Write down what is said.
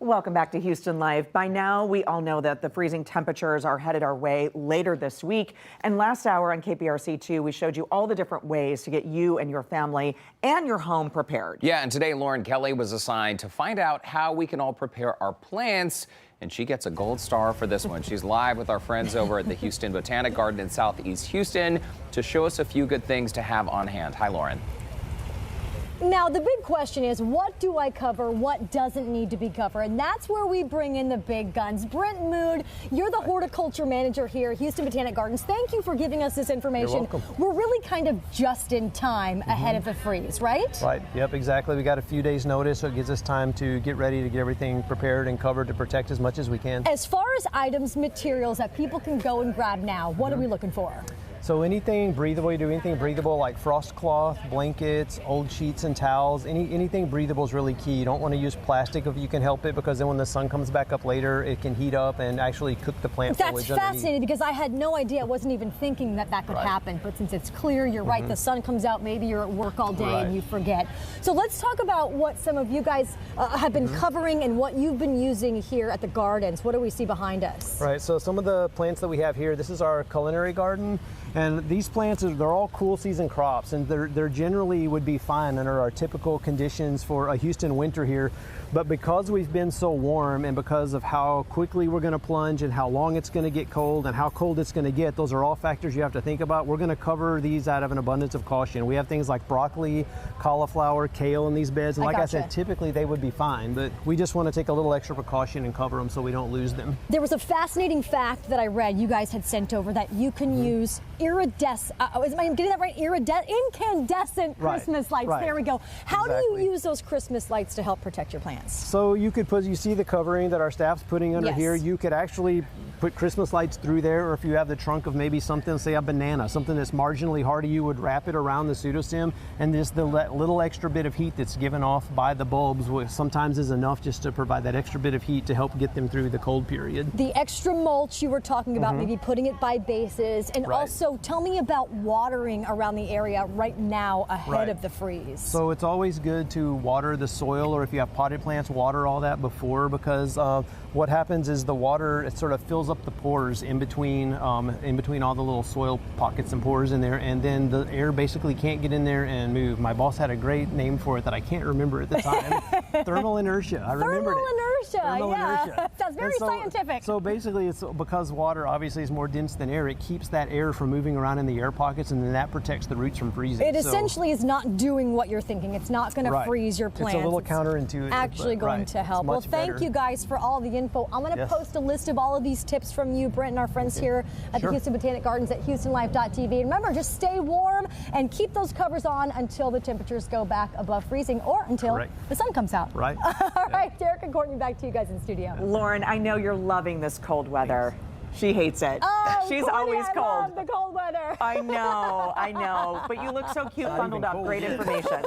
Welcome back to Houston Live. By now, we all know that the freezing temperatures are headed our way later this week. And last hour on KPRC2, we showed you all the different ways to get you and your family and your home prepared. Yeah, and today Lauren Kelly was assigned to find out how we can all prepare our plants. And she gets a gold star for this one. She's live with our friends over at the Houston Botanic Garden in Southeast Houston to show us a few good things to have on hand. Hi, Lauren. Now, the big question is, what do I cover? What doesn't need to be covered? And that's where we bring in the big guns. Brent Moon, you're the horticulture manager here at Houston Botanic Gardens. Thank you for giving us this information. You're welcome. We're really kind of just in time ahead of the freeze, right? Right. Yep, exactly. We got a few days notice, so it gives us time to get ready to get everything prepared and covered to protect as much as we can. As far as items, materials that people can go and grab now, what are we looking for? So anything breathable, you do anything breathable like frost cloth, blankets, old sheets and towels, anything breathable is really key. You don't want to use plastic if you can help it, because then when the sun comes back up later, it can heat up and actually cook the plant foliage That's fascinating, because I had no idea. I wasn't even thinking that that could happen. But since it's clear, you're right, the sun comes out, maybe you're at work all day and you forget. So let's talk about what some of you guys have been covering and what you've been using here at the gardens. What do we see behind us? Right, so some of the plants that we have here, this is our culinary garden. And these plants, they're all cool season crops, and they're generally would be fine under our typical conditions for a Houston winter here. But because we've been so warm, and because of how quickly we're going to plunge and how long it's going to get cold and how cold it's going to get, those are all factors you have to think about. We're going to cover these out of an abundance of caution. We have things like broccoli, cauliflower, kale in these beds, and like I said, typically they would be fine, but we just want to take a little extra precaution and cover them so we don't lose them. There was a fascinating fact that I read you guys had sent over, that you can use iridescent, am I getting that right? Incandescent Christmas lights. There we go. How do you use those Christmas lights to help protect your plants? So you could put, you see the covering that our staff's putting under here. You could actually put Christmas lights through there, or if you have the trunk of maybe something, say a banana, something that's marginally hardy, you would wrap it around the pseudostem, and just the little extra bit of heat that's given off by the bulbs sometimes is enough just to provide that extra bit of heat to help get them through the cold period. The extra mulch you were talking about, maybe putting it by bases, and also tell me about watering around the area right now ahead of the freeze. So it's always good to water the soil, or if you have potted plants, water all that before, because what happens is the water, it sort of fills up the pores in between all the little soil pockets and pores in there, and then the air basically can't get in there and move. My boss had a great name for it that I can't remember at the time. Thermal inertia. I remembered it. Thermal inertia. That's very scientific. So basically, it's because water obviously is more dense than air, it keeps that air from moving around in the air pockets, and then that protects the roots from freezing. It essentially is not doing what you're thinking. It's not going to freeze your plants. It's a little counterintuitive. Actually going to help. Well, thank you guys for all the info. I'm going to post a list of all of these tips from you, Brent, and our friends here at the Houston Botanic Gardens at HoustonLive.tv. And remember, just stay warm and keep those covers on until the temperatures go back above freezing, or until the sun comes out. Right. All right, Derek and Courtney, back to you guys in studio. Lauren, I know you're loving this cold weather. She hates it. Oh, She's Courtney, always cold. I love the cold weather. I know. But you look so cute bundled up. Great information.